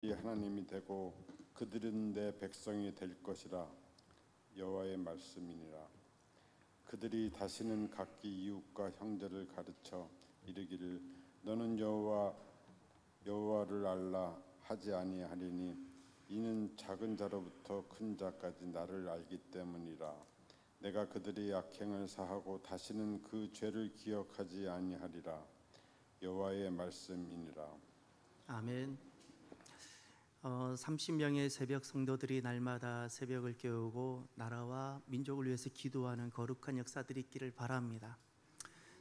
하나님이 되고 그들은 내 백성이 될 것이라. 여호와의 말씀이니라. 그들이 다시는 각기 이웃과 형제를 가르쳐 이르기를 너는 여호와를 알라 하지 아니하리니 이는 작은 자로부터 큰 자까지 나를 알기 때문이라. 내가 그들의 악행을 사하고 다시는 그 죄를 기억하지 아니하리라. 여호와의 말씀이니라. 아멘. 30명의 새벽 성도들이 날마다 새벽을 깨우고 나라와 민족을 위해서 기도하는 거룩한 역사들이 있기를 바랍니다.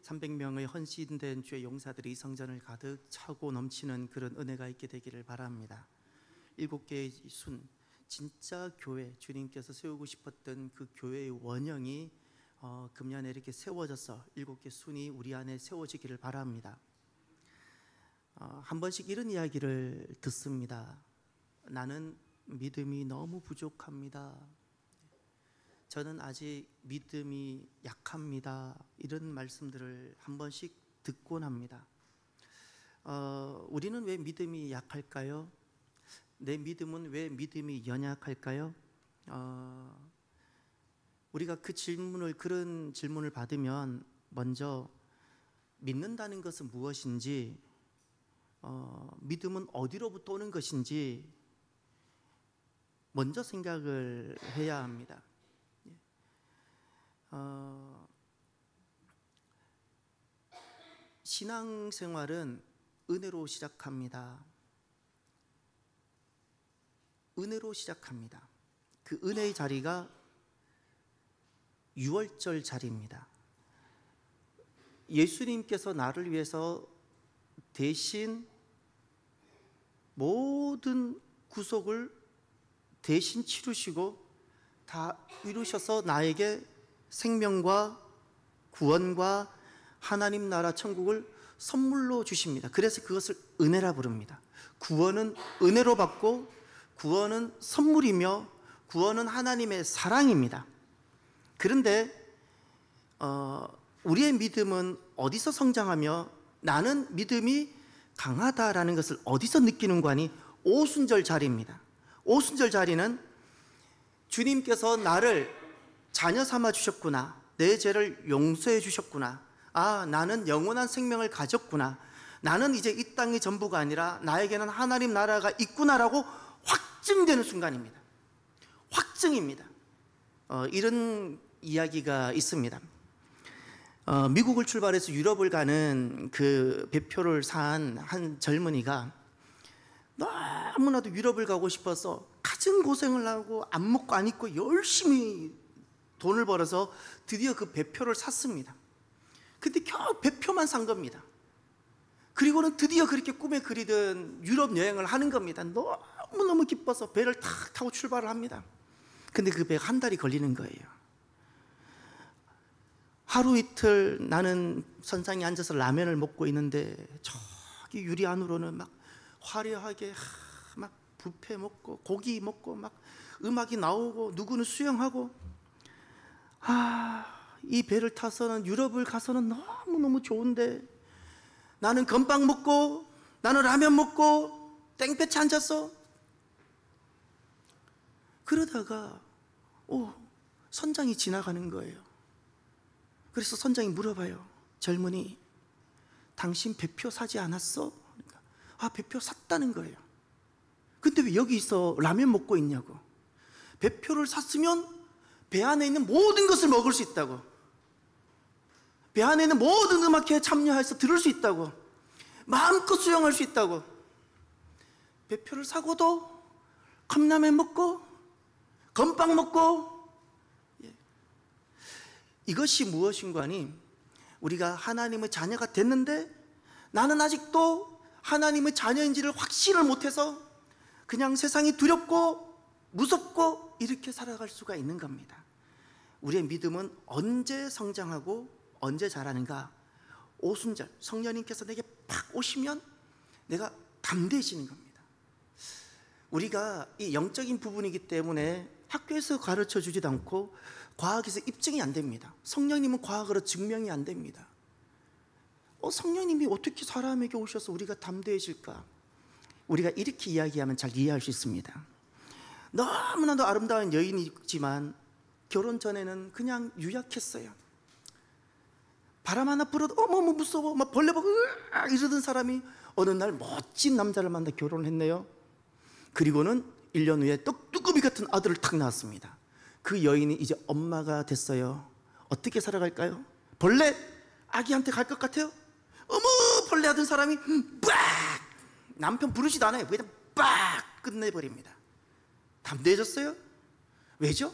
300명의 헌신된 주의 용사들이 성전을 가득 차고 넘치는 그런 은혜가 있게 되기를 바랍니다. 7개의 순, 진짜 교회, 주님께서 세우고 싶었던 그 교회의 원형이 금년에 이렇게 세워져서 7개 순이 우리 안에 세워지기를 바랍니다. 한 번씩 이런 이야기를 듣습니다. 나는 믿음이 너무 부족합니다. 저는 아직 믿음이 약합니다. 이런 말씀들을 한 번씩 듣곤 합니다. 우리는 왜 믿음이 약할까요? 내 믿음은 왜 믿음이 연약할까요? 우리가 그런 질문을 받으면 먼저 믿는다는 것은 무엇인지, 믿음은 어디로부터 오는 것인지 먼저 생각을 해야 합니다. 신앙생활은 은혜로 시작합니다. 은혜로 시작합니다. 그 은혜의 자리가 유월절 자리입니다. 예수님께서 나를 위해서 대신 모든 구속을 대신 치르시고 다 이루셔서 나에게 생명과 구원과 하나님 나라 천국을 선물로 주십니다. 그래서 그것을 은혜라 부릅니다. 구원은 은혜로 받고 구원은 선물이며 구원은 하나님의 사랑입니다. 그런데 우리의 믿음은 어디서 성장하며 나는 믿음이 강하다라는 것을 어디서 느끼는 관이 오순절 자리입니다. 오순절 자리는 주님께서 나를 자녀 삼아 주셨구나, 내 죄를 용서해 주셨구나, 나는 영원한 생명을 가졌구나, 나는 이제 이 땅의 전부가 아니라 나에게는 하나님 나라가 있구나라고 확증되는 순간입니다. 확증입니다. 이런 이야기가 있습니다. 미국을 출발해서 유럽을 가는 그 배표를 산 한 젊은이가 너무나도 유럽을 가고 싶어서 가진 고생을 하고 안 먹고 안 입고 열심히 돈을 벌어서 드디어 그 배표를 샀습니다. 근데 겨우 배표만 산 겁니다. 그리고는 드디어 그렇게 꿈에 그리던 유럽 여행을 하는 겁니다. 너무너무 기뻐서 배를 탁 타고 출발을 합니다. 근데 그 배가 한 달이 걸리는 거예요. 하루 이틀 나는 선상에 앉아서 라면을 먹고 있는데 저기 유리 안으로는 막 화려하게 막 뷔페 먹고 고기 먹고 막 음악이 나오고 누구는 수영하고, 이 배를 타서는 유럽을 가서는 너무너무 좋은데 나는 건빵 먹고 나는 라면 먹고 땡볕에 앉았어. 그러다가 선장이 지나가는 거예요. 그래서 선장이 물어봐요. 젊은이, 당신 배표 사지 않았어? 그러니까, 배표 샀다는 거예요. 근데 왜 여기서 라면 먹고 있냐고. 배표를 샀으면 배 안에 있는 모든 것을 먹을 수 있다고, 배 안에 있는 모든 음악회에 참여해서 들을 수 있다고, 마음껏 수영할 수 있다고. 배표를 사고도 컵라면 먹고 건빵 먹고. 이것이 무엇인가 하니, 우리가 하나님의 자녀가 됐는데 나는 아직도 하나님의 자녀인지를 확신을 못해서 그냥 세상이 두렵고 무섭고 이렇게 살아갈 수가 있는 겁니다. 우리의 믿음은 언제 성장하고 언제 자라는가? 오순절 성령님께서 내게 팍 오시면 내가 담대해지는 겁니다. 우리가 이 영적인 부분이기 때문에 학교에서 가르쳐 주지도 않고 과학에서 입증이 안 됩니다. 성령님은 과학으로 증명이 안 됩니다. 성령님이 어떻게 사람에게 오셔서 우리가 담대해질까? 우리가 이렇게 이야기하면 잘 이해할 수 있습니다. 너무나도 아름다운 여인이지만 결혼 전에는 그냥 유약했어요. 바람 하나 불어도 어머머 무서워, 막 벌레 보고 으악 이러던 사람이 어느 날 멋진 남자를 만나 결혼을 했네요. 그리고는 1년 후에 떡두꺼비 같은 아들을 탁 낳았습니다. 그 여인이 이제 엄마가 됐어요. 어떻게 살아갈까요? 벌레 아기한테 갈 것 같아요? 어머 벌레 하던 사람이 빡 남편 부르지도 않아요. 그냥 빡 끝내버립니다. 담대해졌어요? 왜죠?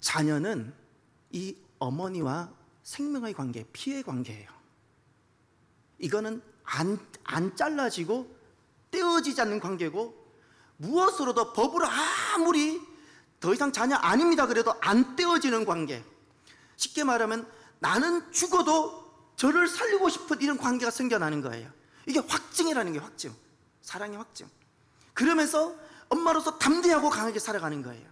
자녀는 이 어머니와 생명의 관계, 피의 관계예요. 이거는 안 잘라지고 떼어지지 않는 관계고, 무엇으로도 법으로 아무리 더 이상 자녀 아닙니다 그래도 안 떼어지는 관계. 쉽게 말하면 나는 죽어도 저를 살리고 싶은 이런 관계가 생겨나는 거예요. 이게 확증이라는 게 확증, 사랑의 확증. 그러면서 엄마로서 담대하고 강하게 살아가는 거예요.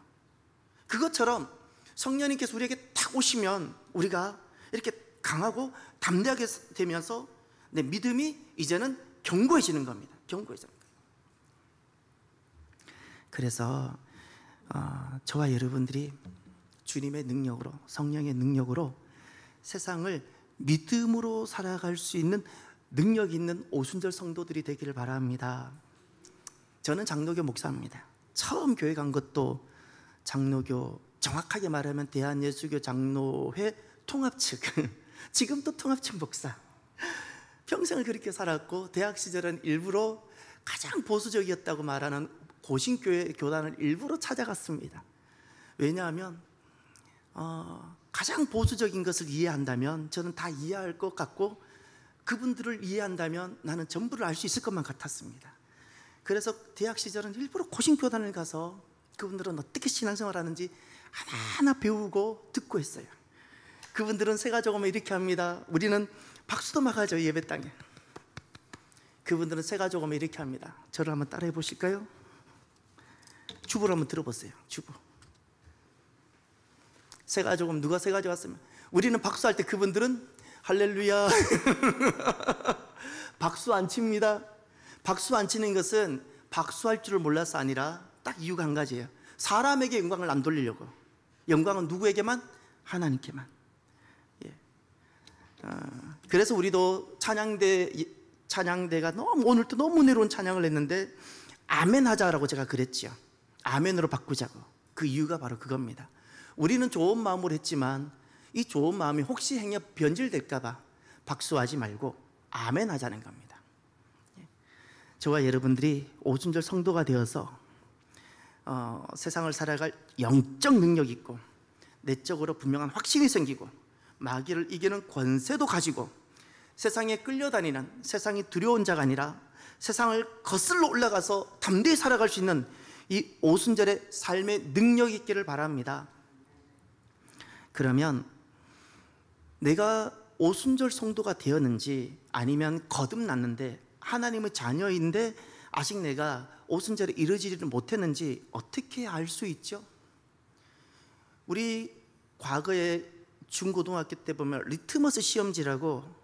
그것처럼 성령님께서 우리에게 딱 오시면 우리가 이렇게 강하고 담대하게 되면서 내 믿음이 이제는 견고해지는 겁니다. 견고해지는 거예요. 그래서 저와 여러분들이 주님의 능력으로, 성령의 능력으로 세상을 믿음으로 살아갈 수 있는 능력 있는 오순절 성도들이 되기를 바랍니다. 저는 장로교 목사입니다. 처음 교회 간 것도 장로교, 정확하게 말하면 대한예수교 장로회 통합측, 지금도 통합측 목사. 평생을 그렇게 살았고 대학 시절은 일부러 가장 보수적이었다고 말하는 고신교회 교단을 일부러 찾아갔습니다. 왜냐하면 가장 보수적인 것을 이해한다면 저는 다 이해할 것 같고, 그분들을 이해한다면 나는 전부를 알 수 있을 것만 같았습니다. 그래서 대학 시절은 일부러 고신교단을 가서 그분들은 어떻게 신앙생활 하는지 하나하나 배우고 듣고 했어요. 그분들은 새가족 오면 이렇게 합니다. 우리는 박수도 막 하죠, 예배당에. 그분들은 새가족 오면 이렇게 합니다. 저를 한번 따라해 보실까요? 주보를 한번 들어보세요. 주보. 새가족 오면 누가 새가족 왔으면 우리는 박수할 때 그분들은 할렐루야 박수 안 칩니다. 박수 안 치는 것은 박수할 줄을 몰라서 아니라 딱 이유가 한 가지예요. 사람에게 영광을 안 돌리려고. 영광은 누구에게만? 하나님께만. 예. 그래서 우리도 찬양대가 오늘도 너무 은혜로운 찬양을 했는데 아멘 하자라고 제가 그랬지요. 아멘으로 바꾸자고. 그 이유가 바로 그겁니다. 우리는 좋은 마음으로 했지만 이 좋은 마음이 혹시 행여 변질될까 봐 박수하지 말고 아멘 하자는 겁니다. 저와 여러분들이 오순절 성도가 되어서 세상을 살아갈 영적 능력 있고 내적으로 분명한 확신이 생기고 마귀를 이기는 권세도 가지고 세상에 끌려다니는, 세상이 두려운 자가 아니라 세상을 거슬러 올라가서 담대히 살아갈 수 있는 이 오순절의 삶의 능력이 있기를 바랍니다. 그러면 내가 오순절 성도가 되었는지, 아니면 거듭났는데 하나님의 자녀인데 아직 내가 오순절에 이르지를 못했는지 어떻게 알 수 있죠? 우리 과거에 중고등학교 때 보면 리트머스 시험지라고,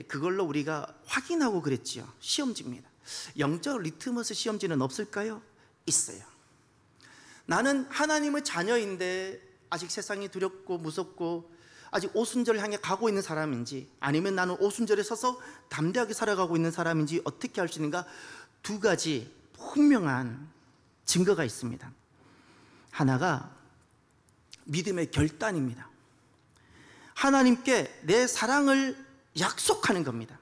그걸로 우리가 확인하고 그랬지요. 시험지입니다. 영적 리트머스 시험지는 없을까요? 있어요. 나는 하나님의 자녀인데 아직 세상이 두렵고 무섭고 아직 오순절을 향해 가고 있는 사람인지, 아니면 나는 오순절에 서서 담대하게 살아가고 있는 사람인지 어떻게 할 수 있는가? 두 가지 분명한 증거가 있습니다. 하나가 믿음의 결단입니다. 하나님께 내 사랑을 약속하는 겁니다.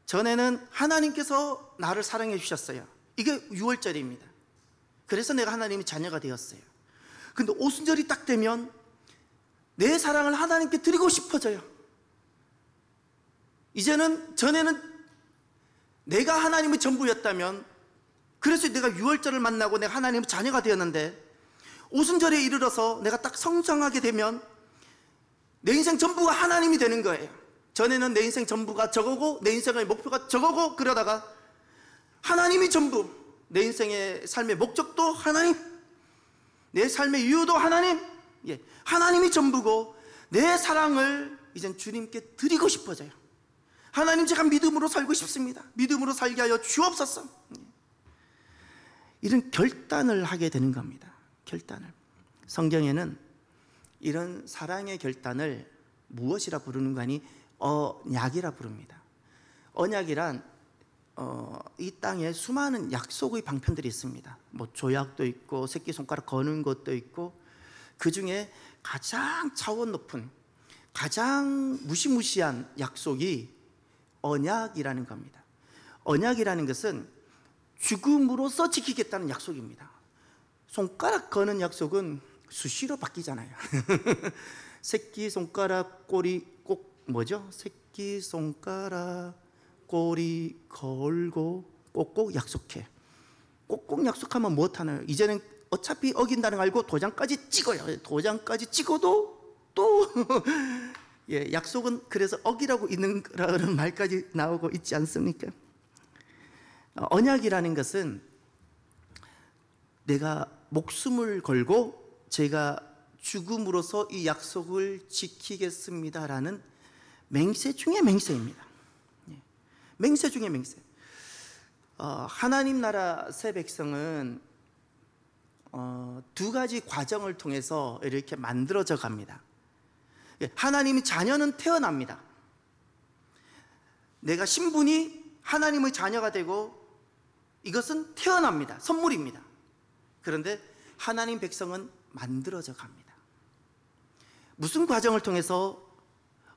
전에는 하나님께서 나를 사랑해 주셨어요. 이게 6월절입니다. 그래서 내가 하나님의 자녀가 되었어요. 근데 오순절이 딱 되면 내 사랑을 하나님께 드리고 싶어져요. 전에는 내가 하나님의 전부였다면, 그래서 내가 6월절을 만나고 내가 하나님의 자녀가 되었는데, 오순절에 이르러서 내가 딱 성장하게 되면 내 인생 전부가 하나님이 되는 거예요. 전에는 내 인생 전부가 저거고 내 인생의 목표가 저거고, 그러다가 하나님이 전부, 내 인생의 삶의 목적도 하나님, 내 삶의 이유도 하나님, 하나님이 전부고 내 사랑을 이젠 주님께 드리고 싶어져요. 하나님, 제가 믿음으로 살고 싶습니다. 믿음으로 살게 하여 주옵소서. 이런 결단을 하게 되는 겁니다. 결단을. 성경에는 이런 사랑의 결단을 무엇이라 부르는 거 아니? 언약이라 부릅니다. 언약이란 이 땅에 수많은 약속의 방편들이 있습니다. 뭐 조약도 있고 새끼손가락 거는 것도 있고, 그 중에 가장 차원 높은, 가장 무시무시한 약속이 언약이라는 겁니다. 언약이라는 것은 죽음으로써 지키겠다는 약속입니다. 손가락 거는 약속은 수시로 바뀌잖아요. 새끼손가락 꼬리 꼭 뭐죠? 새끼손가락 꼬리 걸고 꼭꼭 약속해. 꼭꼭 약속하면 못하나요? 이제는 어차피 어긴다는 걸 알고 도장까지 찍어요. 도장까지 찍어도 또 예, 약속은 그래서 어기라고 있는 거라는 말까지 나오고 있지 않습니까? 언약이라는 것은 내가 목숨을 걸고 제가 죽음으로써 이 약속을 지키겠습니다라는 맹세 중의 맹세입니다. 맹세 중의 맹세. 하나님 나라 새 백성은 두 가지 과정을 통해서 이렇게 만들어져 갑니다. 하나님의 자녀는 태어납니다. 내가 신분이 하나님의 자녀가 되고 이것은 태어납니다. 선물입니다. 그런데 하나님 백성은 만들어져 갑니다. 무슨 과정을 통해서,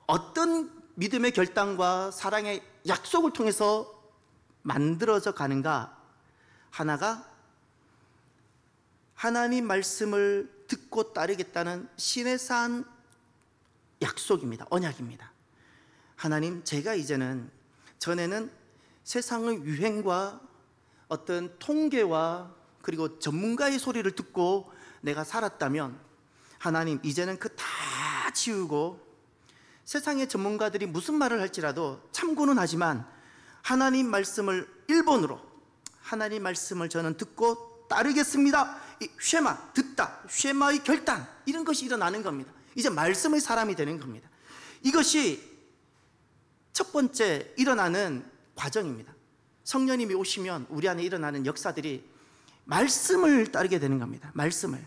어떤 믿음의 결단과 사랑의 약속을 통해서 만들어져 가는가? 하나가 하나님 말씀을 듣고 따르겠다는 신의 산 약속입니다. 언약입니다. 하나님, 제가 이제는, 전에는 세상의 유행과 어떤 통계와 그리고 전문가의 소리를 듣고 내가 살았다면, 하나님, 이제는 그 다 지우고 세상의 전문가들이 무슨 말을 할지라도 참고는 하지만 하나님 말씀을 1번으로, 하나님 말씀을 저는 듣고 따르겠습니다. 이 쉐마, 듣다, 쉐마의 결단, 이런 것이 일어나는 겁니다. 이제 말씀의 사람이 되는 겁니다. 이것이 첫 번째 일어나는 과정입니다. 성령님이 오시면 우리 안에 일어나는 역사들이 말씀을 따르게 되는 겁니다. 말씀을.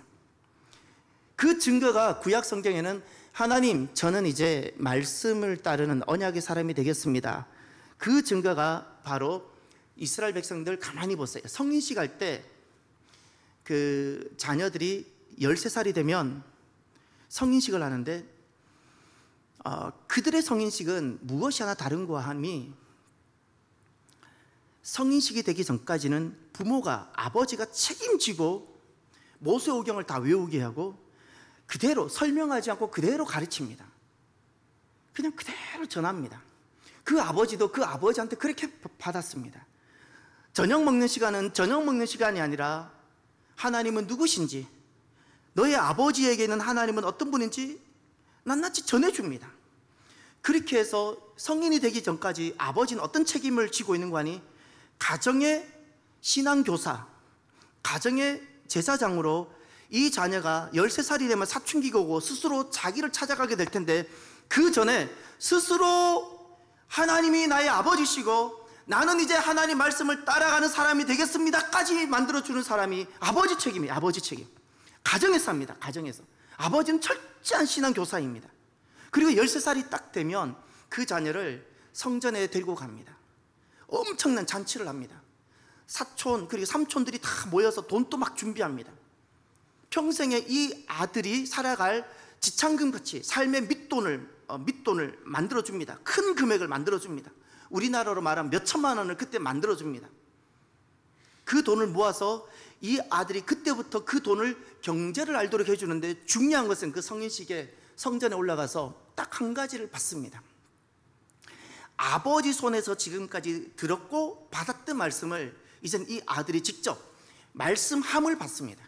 그 증거가 구약 성경에는 하나님, 저는 이제 말씀을 따르는 언약의 사람이 되겠습니다. 그 증거가 바로 이스라엘 백성들 가만히 보세요. 성인식 할 때 그 자녀들이 13살이 되면 성인식을 하는데 그들의 성인식은 무엇이 하나 다른 거 함이, 성인식이 되기 전까지는 부모가, 아버지가 책임지고 모세오경을 다 외우게 하고 그대로 설명하지 않고 그대로 가르칩니다. 그냥 그대로 전합니다. 그 아버지도 그 아버지한테 그렇게 받았습니다. 저녁 먹는 시간은 저녁 먹는 시간이 아니라 하나님은 누구신지, 너의 아버지에게는 하나님은 어떤 분인지 낱낱이 전해줍니다. 그렇게 해서 성인이 되기 전까지 아버지는 어떤 책임을 지고 있는 거 아니? 가정의 신앙교사, 가정의 제사장으로 이 자녀가 13살이 되면 사춘기가 오고 스스로 자기를 찾아가게 될 텐데, 그 전에 스스로 하나님이 나의 아버지시고 나는 이제 하나님 말씀을 따라가는 사람이 되겠습니다까지 만들어주는 사람이 아버지 책임이에요. 아버지 책임. 가정에서 합니다. 가정에서. 아버지는 철저한 신앙교사입니다. 그리고 13살이 딱 되면 그 자녀를 성전에 데리고 갑니다. 엄청난 잔치를 합니다. 사촌 그리고 삼촌들이 다 모여서 돈도 막 준비합니다. 평생에 이 아들이 살아갈 지창금 같이 삶의 밑돈을 만들어줍니다. 큰 금액을 만들어줍니다. 우리나라로 말하면 몇 천만 원을 그때 만들어줍니다. 그 돈을 모아서 이 아들이 그때부터 그 돈을 경제를 알도록 해주는데, 중요한 것은 그 성인식에 성전에 올라가서 딱 한 가지를 받습니다. 아버지 손에서 지금까지 들었고 받았던 말씀을 이젠 이 아들이 직접 말씀함을 받습니다.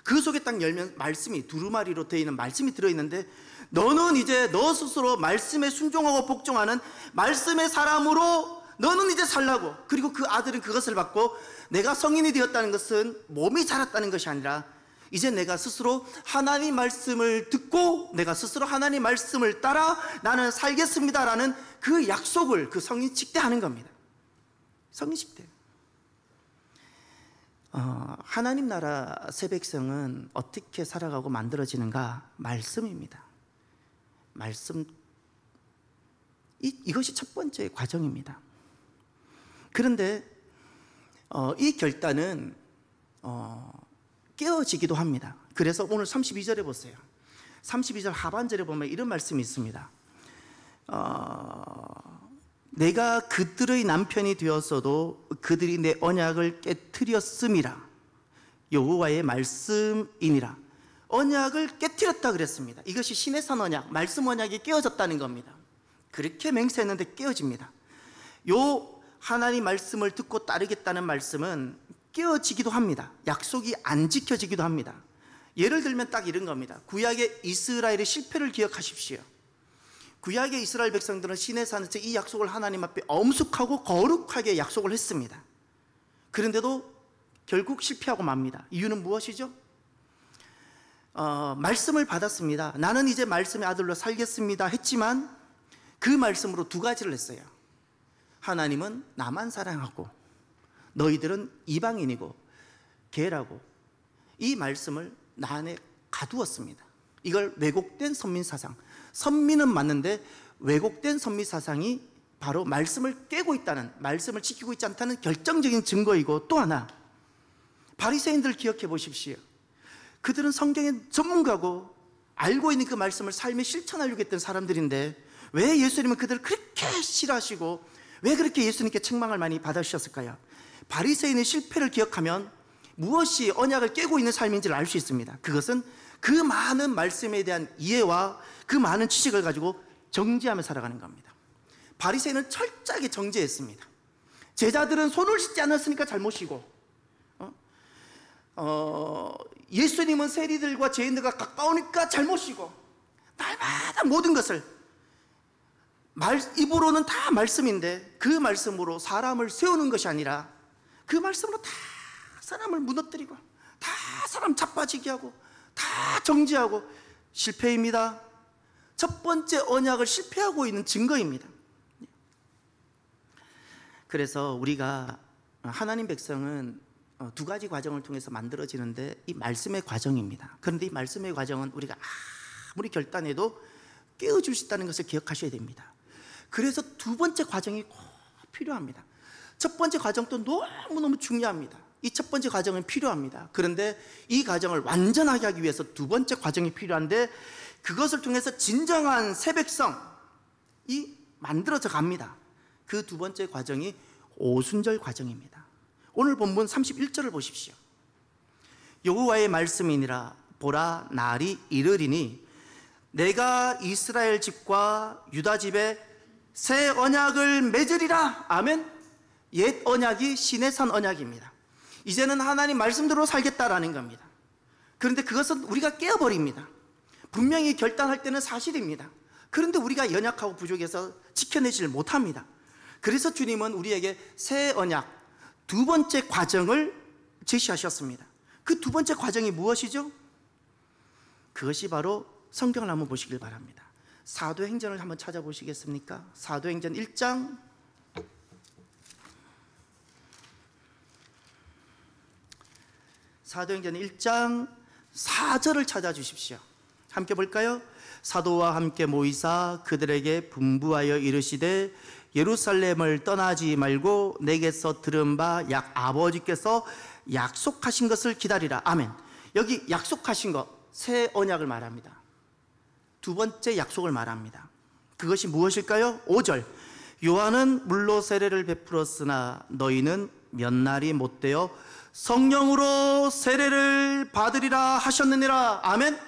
그 속에 딱 열면 말씀이 두루마리로 되어 있는 말씀이 들어있는데, 너는 이제 너 스스로 말씀에 순종하고 복종하는 말씀의 사람으로 너는 이제 살라고. 그리고 그 아들은 그것을 받고, 내가 성인이 되었다는 것은 몸이 자랐다는 것이 아니라 이제 내가 스스로 하나님 말씀을 듣고 내가 스스로 하나님 말씀을 따라 나는 살겠습니다라는 그 약속을 그 성인식 때 하는 겁니다. 성인식 때. 하나님 나라 새 백성은 어떻게 살아가고 만들어지는가? 말씀입니다. 말씀. 이것이 첫 번째 과정입니다. 그런데 이 결단은 깨어지기도 합니다. 그래서 오늘 32절에 보세요. 32절 하반절에 보면 이런 말씀이 있습니다. 내가 그들의 남편이 되었어도 그들이 내 언약을 깨트렸음이라. 여호와의 말씀이니라. 언약을 깨트렸다 그랬습니다. 이것이 시내산 언약, 말씀 언약이 깨어졌다는 겁니다. 그렇게 맹세했는데 깨어집니다. 요 하나님 말씀을 듣고 따르겠다는 말씀은 깨어지기도 합니다. 약속이 안 지켜지기도 합니다. 예를 들면 딱 이런 겁니다. 구약의 이스라엘의 실패를 기억하십시오. 구약의 이스라엘 백성들은 시내산에서 이 약속을 하나님 앞에 엄숙하고 거룩하게 약속을 했습니다. 그런데도 결국 실패하고 맙니다. 이유는 무엇이죠? 말씀을 받았습니다. 나는 이제 말씀의 아들로 살겠습니다 했지만 그 말씀으로 두 가지를 했어요. 하나님은 나만 사랑하고 너희들은 이방인이고 개라고 이 말씀을 나 안에 가두었습니다. 이걸 왜곡된 선민사상, 선민은 맞는데 왜곡된 선민사상이 바로 말씀을 깨고 있다는, 말씀을 지키고 있지 않다는 결정적인 증거이고, 또 하나 바리새인들 기억해 보십시오. 그들은 성경의 전문가고 알고 있는 그 말씀을 삶에 실천하려고 했던 사람들인데 왜 예수님은 그들을 그렇게 싫어하시고 왜 그렇게 예수님께 책망을 많이 받으셨을까요? 바리새인의 실패를 기억하면 무엇이 언약을 깨고 있는 삶인지를 알 수 있습니다. 그것은 그 많은 말씀에 대한 이해와 그 많은 지식을 가지고 정죄하며 살아가는 겁니다. 바리새인은 철저하게 정죄했습니다. 제자들은 손을 씻지 않았으니까 잘못이고, 예수님은 세리들과 죄인들과 가까우니까 잘못이고, 날마다 모든 것을 입으로는 다 말씀인데 그 말씀으로 사람을 세우는 것이 아니라 그 말씀으로 다 사람을 무너뜨리고 다 사람 자빠지게 하고 다 정죄하고 실패입니다. 첫 번째 언약을 실패하고 있는 증거입니다. 그래서 우리가 하나님 백성은 두 가지 과정을 통해서 만들어지는데 이 말씀의 과정입니다. 그런데 이 말씀의 과정은 우리가 아무리 결단해도 깨어줄 수 있다는 것을 기억하셔야 됩니다. 그래서 두 번째 과정이 꼭 필요합니다. 첫 번째 과정도 너무너무 중요합니다. 이 첫 번째 과정은 필요합니다. 그런데 이 과정을 완전하게 하기 위해서 두 번째 과정이 필요한데 그것을 통해서 진정한 새 백성이 만들어져 갑니다. 그 두 번째 과정이 오순절 과정입니다. 오늘 본문 31절을 보십시오. 여호와의 말씀이니라. 보라, 날이 이르리니 내가 이스라엘 집과 유다 집에 새 언약을 맺으리라. 아멘. 옛 언약이 시내산 언약입니다. 이제는 하나님 말씀대로 살겠다라는 겁니다. 그런데 그것은 우리가 깨어버립니다. 분명히 결단할 때는 사실입니다. 그런데 우리가 연약하고 부족해서 지켜내지를 못합니다. 그래서 주님은 우리에게 새 언약 두 번째 과정을 제시하셨습니다. 그 두 번째 과정이 무엇이죠? 그것이 바로 성경을 한번 보시길 바랍니다. 사도행전을 한번 찾아보시겠습니까? 사도행전 1장 사도행전 1장 4절을 찾아주십시오. 함께 볼까요? 사도와 함께 모이사 그들에게 분부하여 이르시되 예루살렘을 떠나지 말고 내게서 들은 바 아버지께서 약속하신 것을 기다리라. 아멘. 여기 약속하신 것, 새 언약을 말합니다. 두 번째 약속을 말합니다. 그것이 무엇일까요? 5절. 요한은 물로 세례를 베풀었으나 너희는 몇 날이 못되어 성령으로 세례를 받으리라 하셨느니라. 아멘.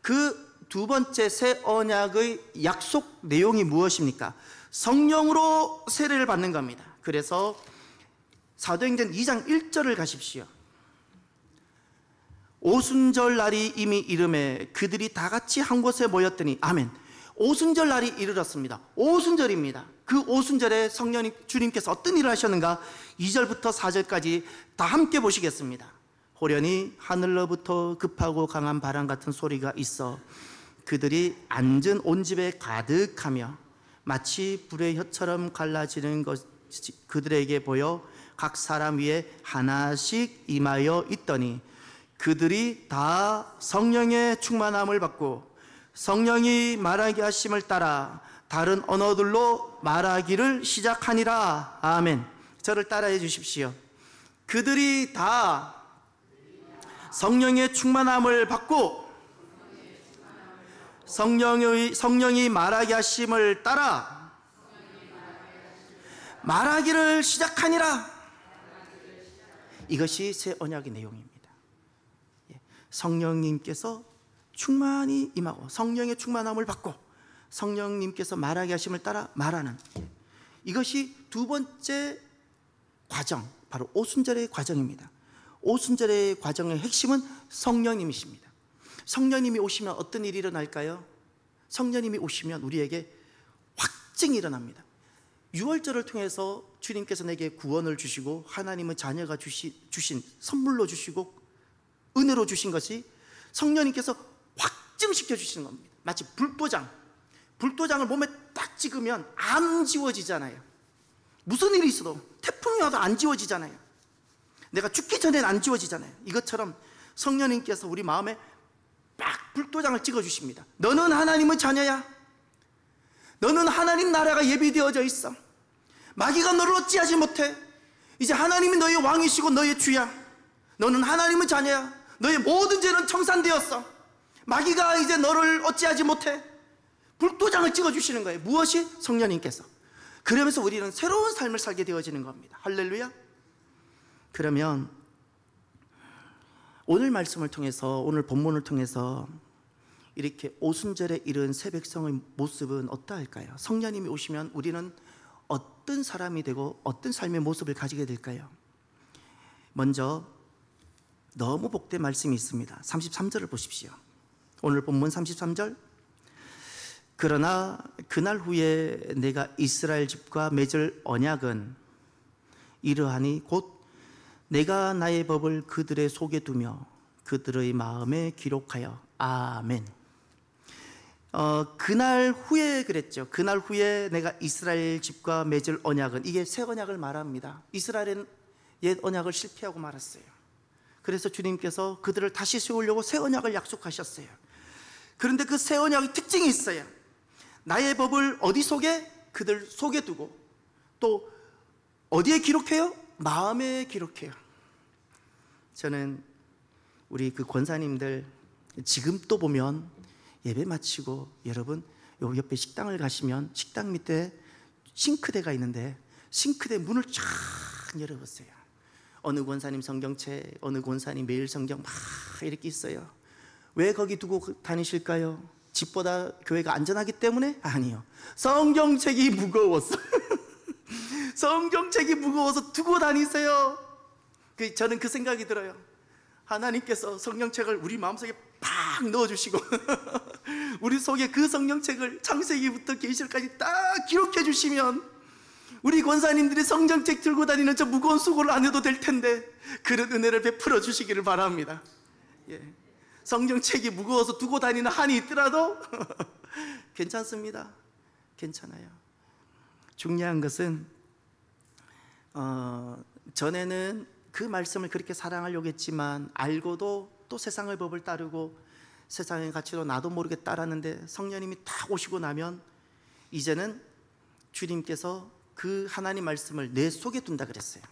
그 두 번째 새 언약의 약속 내용이 무엇입니까? 성령으로 세례를 받는 겁니다. 그래서 사도행전 2장 1절을 가십시오. 오순절 날이 이미 이름에 그들이 다 같이 한 곳에 모였더니 아멘. 오순절 날이 이르렀습니다. 오순절입니다. 그 오순절에 성령님 주님께서 어떤 일을 하셨는가 2절부터 4절까지 다 함께 보시겠습니다. 호련히 하늘로부터 급하고 강한 바람 같은 소리가 있어 그들이 앉은 온 집에 가득하며 마치 불의 혀처럼 갈라지는 것이 그들에게 보여 각 사람 위에 하나씩 임하여 있더니 그들이 다 성령의 충만함을 받고 성령이 말하게 하심을 따라 다른 언어들로 말하기를 시작하니라. 아멘. 저를 따라해 주십시오. 그들이 다 성령의 충만함을 받고 성령이 말하게 하심을 따라 말하기를 시작하니라. 이것이 새 언약의 내용입니다. 성령님께서 충만히 임하고 성령의 충만함을 받고 성령님께서 말하게 하심을 따라 말하는, 이것이 두 번째 과정, 바로 오순절의 과정입니다. 오순절의 과정의 핵심은 성령님이십니다. 성령님이 오시면 어떤 일이 일어날까요? 성령님이 오시면 우리에게 확증이 일어납니다. 유월절을 통해서 주님께서 내게 구원을 주시고 하나님은 자녀가 주신 선물로 주시고 은혜로 주신 것이 성령님께서 확증시켜 주시는 겁니다. 마치 불도장을 몸에 딱 찍으면 안 지워지잖아요. 무슨 일이 있어도 태풍이 와도 안 지워지잖아요. 내가 죽기 전에는 안 지워지잖아요. 이것처럼 성령님께서 우리 마음에 딱 불도장을 찍어주십니다. 너는 하나님의 자녀야. 너는 하나님 나라가 예비되어져 있어. 마귀가 너를 어찌하지 못해. 이제 하나님이 너의 왕이시고 너의 주야. 너는 하나님의 자녀야. 너의 모든 죄는 청산되었어. 마귀가 이제 너를 어찌하지 못해. 불도장을 찍어주시는 거예요. 무엇이? 성령님께서. 그러면서 우리는 새로운 삶을 살게 되어지는 겁니다. 할렐루야. 그러면 오늘 말씀을 통해서, 오늘 본문을 통해서 이렇게 오순절에 이른 새 백성의 모습은 어떠할까요? 성령님이 오시면 우리는 어떤 사람이 되고 어떤 삶의 모습을 가지게 될까요? 먼저 너무 복된 말씀이 있습니다. 33절을 보십시오. 오늘 본문 33절. 그러나 그날 후에 내가 이스라엘 집과 맺을 언약은 이러하니 곧 내가 나의 법을 그들의 속에 두며 그들의 마음에 기록하여. 아멘. 그날 후에 그랬죠. 그날 후에 내가 이스라엘 집과 맺을 언약은, 이게 새 언약을 말합니다. 이스라엘은 옛 언약을 실패하고 말았어요. 그래서 주님께서 그들을 다시 세우려고 새 언약을 약속하셨어요. 그런데 그 새 언약의 특징이 있어요. 나의 법을 어디 속에? 그들 속에 두고, 또 어디에 기록해요? 마음에 기록해요. 저는 우리 그 권사님들 지금 또 보면 예배 마치고 여러분 요 옆에 식당을 가시면 식당 밑에 싱크대가 있는데 싱크대 문을 쫙 열어보세요. 어느 권사님 성경책, 어느 권사님 매일 성경 막 이렇게 있어요. 왜 거기 두고 다니실까요? 집보다 교회가 안전하기 때문에? 아니요. 성경책이 무거웠어요. 성경책이 무거워서 두고 다니세요. 저는 그 생각이 들어요. 하나님께서 성경책을 우리 마음속에 팍 넣어주시고 우리 속에 그 성경책을 창세기부터 계시록까지 딱 기록해 주시면 우리 권사님들이 성경책 들고 다니는 저 무거운 수고를 안 해도 될 텐데 그런 은혜를 베풀어 주시기를 바랍니다. 예. 성경책이 무거워서 두고 다니는 한이 있더라도 괜찮습니다. 괜찮아요. 중요한 것은 전에는 그 말씀을 그렇게 사랑하려고 했지만 알고도 또 세상의 법을 따르고 세상의 가치로 나도 모르게 따랐는데 성령님이 딱 오시고 나면 이제는 주님께서 그 하나님 말씀을 내 속에 둔다 그랬어요.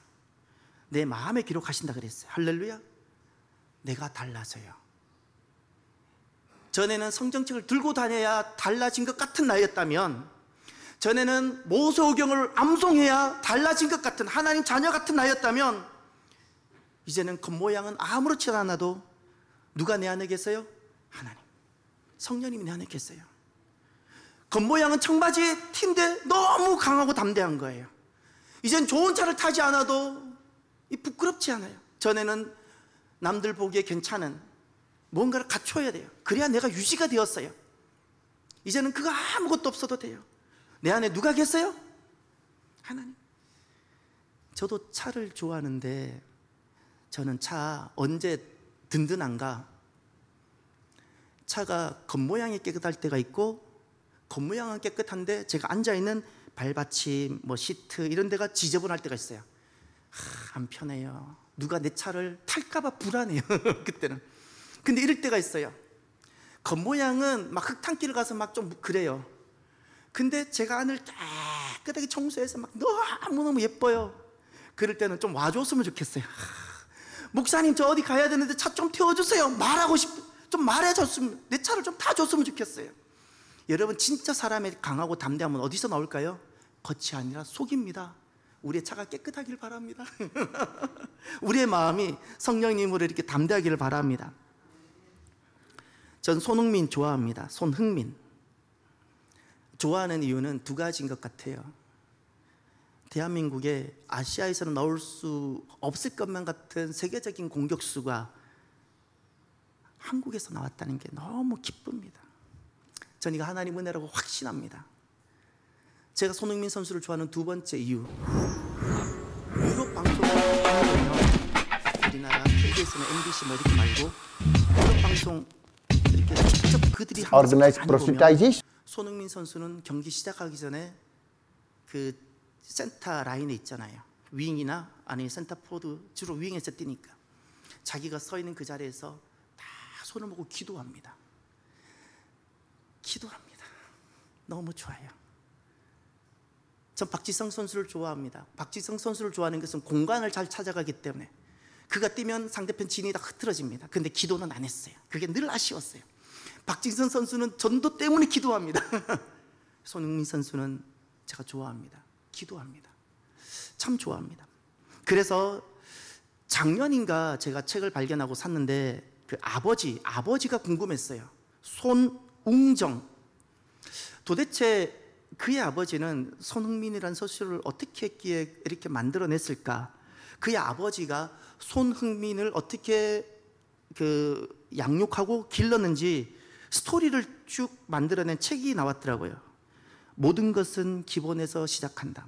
내 마음에 기록하신다 그랬어요. 할렐루야. 내가 달라져요. 전에는 성경책을 들고 다녀야 달라진 것 같은 나였다면, 전에는 모세오경을 암송해야 달라진 것 같은 하나님 자녀 같은 나였다면, 이제는 겉모양은 아무렇지 않아도 누가 내 안에 계세요? 하나님, 성령님이 내 안에 계세요. 겉모양은 청바지에 틴데 너무 강하고 담대한 거예요. 이젠 좋은 차를 타지 않아도 부끄럽지 않아요. 전에는 남들 보기에 괜찮은 뭔가를 갖춰야 돼요. 그래야 내가 유지가 되었어요. 이제는 그거 아무것도 없어도 돼요. 내 안에 누가 계세요? 하나님. 저도 차를 좋아하는데 저는 차 언제 든든한가? 차가 겉모양이 깨끗할 때가 있고 겉모양은 깨끗한데 제가 앉아있는 발받침, 뭐 시트 이런 데가 지저분할 때가 있어요. 안 편해요. 누가 내 차를 탈까봐 불안해요. 그때는. 근데 이럴 때가 있어요. 겉모양은 막 흙탕길을 가서 막 좀 그래요. 근데 제가 안을 깨끗하게 청소해서 막 너무너무 예뻐요. 그럴 때는 좀 와줬으면 좋겠어요. 목사님 저 어디 가야 되는데 차 좀 태워주세요. 말하고 좀 말해줬으면, 내 차를 좀 타줬으면 좋겠어요. 여러분, 진짜 사람의 강하고 담대함은 어디서 나올까요? 겉이 아니라 속입니다. 우리의 차가 깨끗하길 바랍니다. 우리의 마음이 성령님으로 이렇게 담대하기를 바랍니다. 전 손흥민 좋아합니다. 손흥민. 좋아하는 이유는 두 가지인 것 같아요. 대한민국에 아시아에서는 나올 수 없을 것만 같은 세계적인 공격수가 한국에서 나왔다는 게 너무 기쁩니다. 전 이거 하나님 은혜라고 확신합니다. 제가 손흥민 선수를 좋아하는 두 번째 이유, 유럽 방송을 보면 우리나라 KBS나 MBC 뭐 이렇게 말고 유럽 방송 이렇게 직접 그들이 하면서 보면 손흥민 선수는 경기 시작하기 전에 그 센터 라인에 있잖아요. 윙이나 아니 센터 포드, 주로 윙에서 뛰니까 자기가 서 있는 그 자리에서 다 손을 모고 기도합니다. 기도합니다. 너무 좋아요. 전 박지성 선수를 좋아합니다. 박지성 선수를 좋아하는 것은 공간을 잘 찾아가기 때문에 그가 뛰면 상대편 진이 다 흐트러집니다. 근데 기도는 안 했어요. 그게 늘 아쉬웠어요. 박지성 선수는 전도 때문에 기도합니다. 손흥민 선수는 제가 좋아합니다. 기도합니다. 참 좋아합니다. 그래서 작년인가 제가 책을 발견하고 샀는데 그 아버지가 궁금했어요. 손웅정. 도대체 그의 아버지는 손흥민이라는 선수를 어떻게 했기에 이렇게 만들어냈을까? 그의 아버지가 손흥민을 어떻게 양육하고 길렀는지 스토리를 쭉 만들어낸 책이 나왔더라고요. 모든 것은 기본에서 시작한다.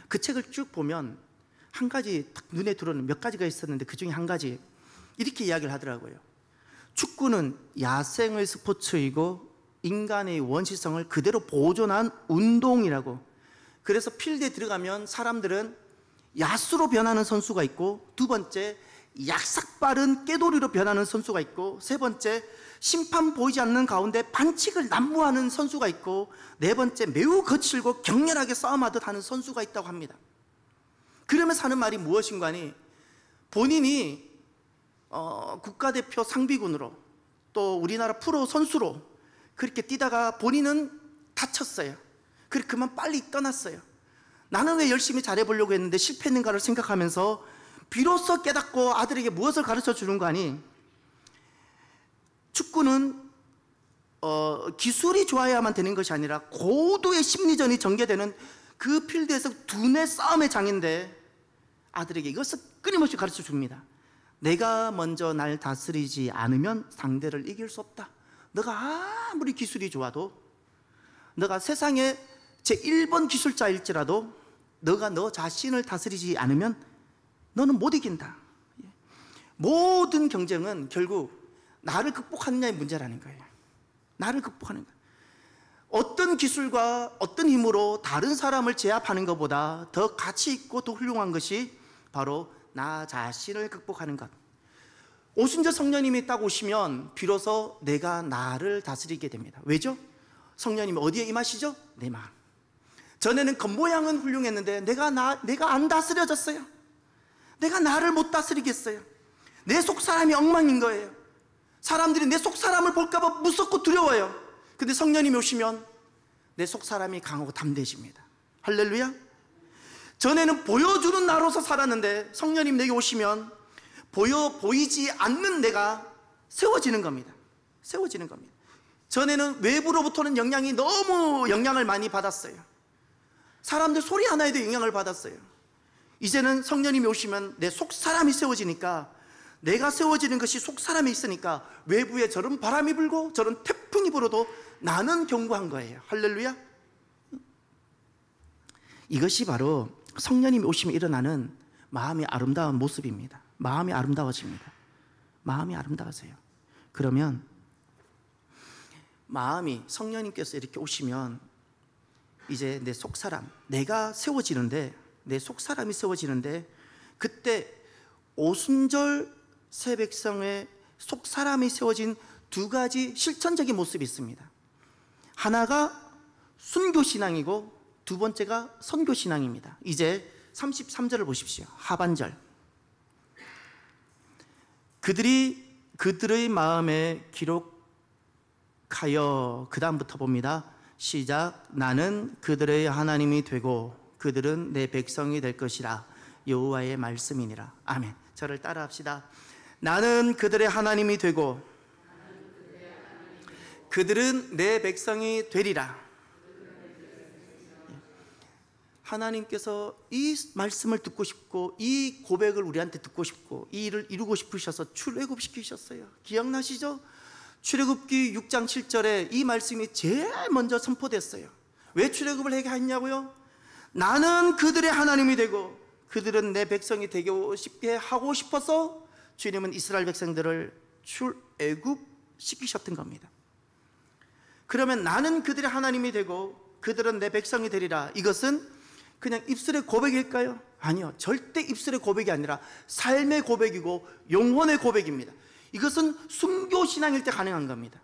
그 책을 쭉 보면 한 가지 딱 눈에 들어오는 몇 가지가 있었는데 그 중에 한 가지 이렇게 이야기를 하더라고요. 축구는 야생의 스포츠이고 인간의 원시성을 그대로 보존한 운동이라고. 그래서 필드에 들어가면 사람들은 야수로 변하는 선수가 있고, 두 번째 약삭빠른 깨돌이로 변하는 선수가 있고, 세 번째 심판 보이지 않는 가운데 반칙을 난무하는 선수가 있고, 네 번째 매우 거칠고 격렬하게 싸움하듯 하는 선수가 있다고 합니다. 그러면서 하는 말이 무엇인가니 본인이 국가대표 상비군으로 또 우리나라 프로 선수로 그렇게 뛰다가 본인은 다쳤어요. 그래서 그만 빨리 떠났어요. 나는 왜 열심히 잘해보려고 했는데 실패했는가를 생각하면서 비로소 깨닫고 아들에게 무엇을 가르쳐 주는 거 아니? 축구는 기술이 좋아야만 되는 것이 아니라 고도의 심리전이 전개되는 그 필드에서 두뇌 싸움의 장인데 아들에게 이것을 끊임없이 가르쳐 줍니다. 내가 먼저 날 다스리지 않으면 상대를 이길 수 없다. 너가 아무리 기술이 좋아도, 너가 세상에 제1번 기술자일지라도 너가 너 자신을 다스리지 않으면 너는 못 이긴다. 모든 경쟁은 결국 나를 극복하느냐의 문제라는 거예요. 나를 극복하는 거예요. 어떤 기술과 어떤 힘으로 다른 사람을 제압하는 것보다 더 가치 있고 더 훌륭한 것이 바로 나 자신을 극복하는 것. 오순절 성령님이 딱 오시면 비로소 내가 나를 다스리게 됩니다. 왜죠? 성령님이 어디에 임하시죠? 내 마음. 전에는 겉모양은 훌륭했는데 내가 안 다스려졌어요. 내가 나를 못 다스리겠어요. 내 속사람이 엉망인 거예요. 사람들이 내 속사람을 볼까봐 무섭고 두려워요. 근데 성령님이 오시면 내 속사람이 강하고 담대해집니다. 할렐루야. 전에는 보여주는 나로서 살았는데 성령님 내게 오시면 보이지 않는 내가 세워지는 겁니다. 세워지는 겁니다. 전에는 외부로부터는 너무 영향을 많이 받았어요. 사람들 소리 하나에도 영향을 받았어요. 이제는 성령님이 오시면 내 속사람이 세워지니까, 내가 세워지는 것이 속사람에 있으니까 외부에 저런 바람이 불고 저런 태풍이 불어도 나는 견고한 거예요. 할렐루야. 이것이 바로 성령님이 오시면 일어나는 마음이 아름다운 모습입니다. 마음이 아름다워집니다. 마음이 아름다워져요. 그러면 마음이 성령님께서 이렇게 오시면 이제 내 속사람, 내가 세워지는데, 내 속사람이 세워지는데, 그때 오순절 새 백성의 속사람이 세워진 두 가지 실천적인 모습이 있습니다. 하나가 순교신앙이고 두 번째가 선교신앙입니다. 이제 33절을 보십시오. 하반절. 그들의 마음에 기록하여, 그 다음부터 봅니다. 시작. 나는 그들의 하나님이 되고 그들은 내 백성이 될 것이라. 여호와의 말씀이니라. 아멘. 저를 따라합시다. 나는 그들의 하나님이 되고 그들은 내 백성이 되리라. 하나님께서 이 말씀을 듣고 싶고 이 고백을 우리한테 듣고 싶고 이 일을 이루고 싶으셔서 출애굽시키셨어요. 기억나시죠? 출애굽기 6장 7절에 이 말씀이 제일 먼저 선포됐어요. 왜 출애굽을 하게 했냐고요? 나는 그들의 하나님이 되고 그들은 내 백성이 되고 싶게 하고 싶어서 주님은 이스라엘 백성들을 출애굽시키셨던 겁니다. 그러면 나는 그들의 하나님이 되고 그들은 내 백성이 되리라, 이것은 그냥 입술의 고백일까요? 아니요, 절대 입술의 고백이 아니라 삶의 고백이고 영혼의 고백입니다. 이것은 순교신앙일 때 가능한 겁니다.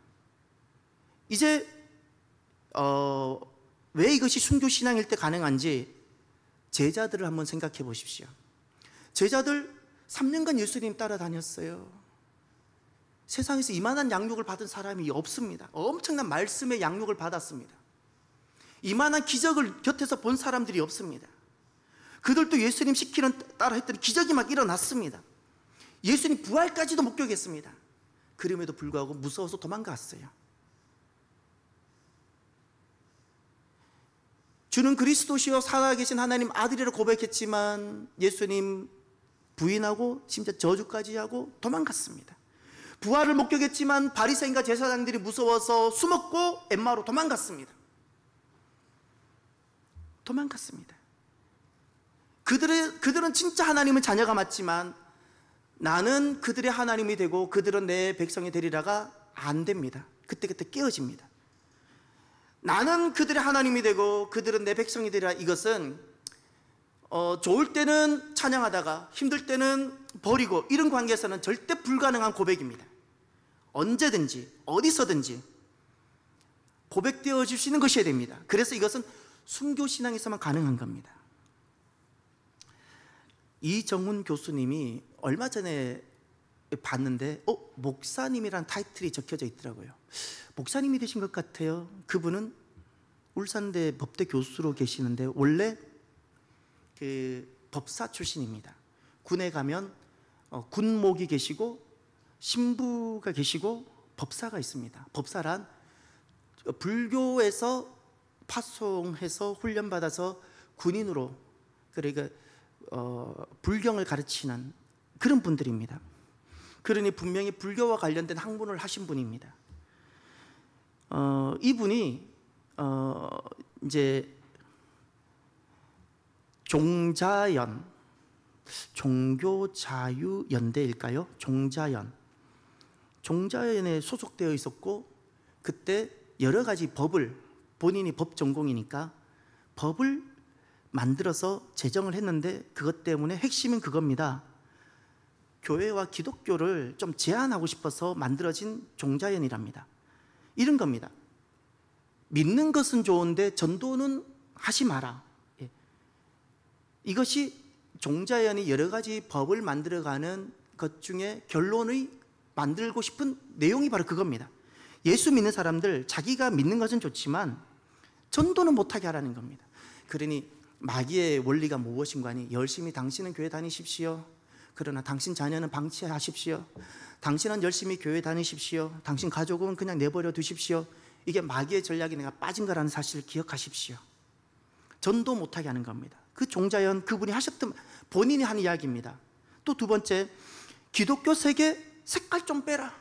이제 왜 이것이 순교신앙일 때 가능한지 제자들을 한번 생각해 보십시오. 제자들 3년간 예수님 따라다녔어요. 세상에서 이만한 양육을 받은 사람이 없습니다. 엄청난 말씀의 양육을 받았습니다. 이만한 기적을 곁에서 본 사람들이 없습니다. 그들도 예수님 시키는 따라 했더니 기적이 막 일어났습니다. 예수님 부활까지도 목격했습니다. 그럼에도 불구하고 무서워서 도망갔어요. 주는 그리스도시요 살아계신 하나님 아들이라 고백했지만 예수님 부인하고 심지어 저주까지 하고 도망갔습니다. 부활을 목격했지만 바리새인과 제사장들이 무서워서 숨었고 엠마오로 도망갔습니다. 그들은 진짜 하나님의 자녀가 맞지만 나는 그들의 하나님이 되고 그들은 내 백성이 되리라가 안 됩니다. 그때 깨어집니다. 나는 그들의 하나님이 되고 그들은 내 백성이 되리라, 이것은 좋을 때는 찬양하다가 힘들 때는 버리고 이런 관계에서는 절대 불가능한 고백입니다. 언제든지 어디서든지 고백되어 주시는 것이어야 됩니다. 그래서 이것은 순교신앙에서만 가능한 겁니다. 이정훈 교수님이 얼마 전에 봤는데 목사님이란 타이틀이 적혀져 있더라고요. 목사님이 되신 것 같아요. 그분은 울산대 법대 교수로 계시는데 원래 그 법사 출신입니다. 군에 가면 군목이 계시고 신부가 계시고 법사가 있습니다. 법사란 불교에서 파송해서 훈련받아서 군인으로, 그러니까 불경을 가르치는 그런 분들입니다. 그러니 분명히 불교와 관련된 학문을 하신 분입니다. 이분이 이제 종교자유연대일까요? 종자연에 소속되어 있었고 그때 여러 가지 법을, 본인이 법 전공이니까 법을 만들어서 제정을 했는데 그것 때문에 핵심은 그겁니다. 교회와 기독교를 좀 제한하고 싶어서 만들어진 종자연이랍니다. 이런 겁니다. 믿는 것은 좋은데 전도는 하지 마라. 이것이 종자연이 여러 가지 법을 만들어가는 것 중에 결론의 만들고 싶은 내용이 바로 그겁니다. 예수 믿는 사람들 자기가 믿는 것은 좋지만 전도는 못하게 하라는 겁니다. 그러니 마귀의 원리가 무엇인가 하니 열심히 당신은 교회 다니십시오. 그러나 당신 자녀는 방치하십시오. 당신은 열심히 교회 다니십시오. 당신 가족은 그냥 내버려 두십시오. 이게 마귀의 전략이 내가 빠진 거라는 사실을 기억하십시오. 전도 못하게 하는 겁니다. 그 종자연 그분이 하셨던, 본인이 한 이야기입니다. 또 두 번째, 기독교 세계 색깔 좀 빼라.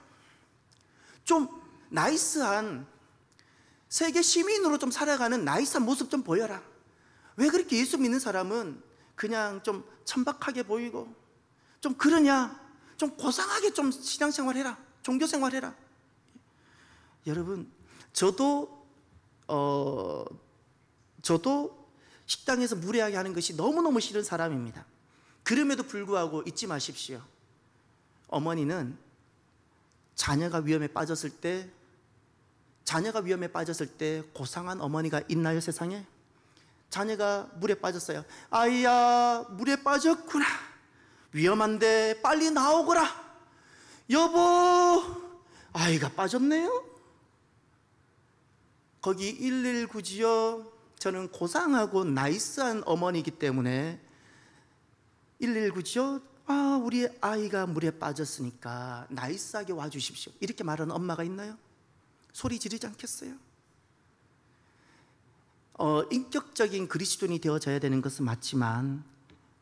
좀 나이스한 세계 시민으로 좀 살아가는 나이스한 모습 좀 보여라. 왜 그렇게 예수 믿는 사람은 그냥 좀 천박하게 보이고 좀 그러냐, 좀 고상하게 좀 신앙생활해라, 종교생활해라. 여러분, 저도 식당에서 무례하게 하는 것이 너무너무 싫은 사람입니다. 그럼에도 불구하고 잊지 마십시오. 어머니는 자녀가 위험에 빠졌을 때 고상한 어머니가 있나요, 세상에? 자녀가 물에 빠졌어요. 아이야, 물에 빠졌구나. 위험한데 빨리 나오거라. 여보, 아이가 빠졌네요. 거기 119지요. 저는 고상하고 나이스한 어머니이기 때문에 119지요. 아, 우리 아이가 물에 빠졌으니까 나이스하게 와주십시오. 이렇게 말하는 엄마가 있나요? 소리 지르지 않겠어요? 인격적인 그리스도인이 되어져야 되는 것은 맞지만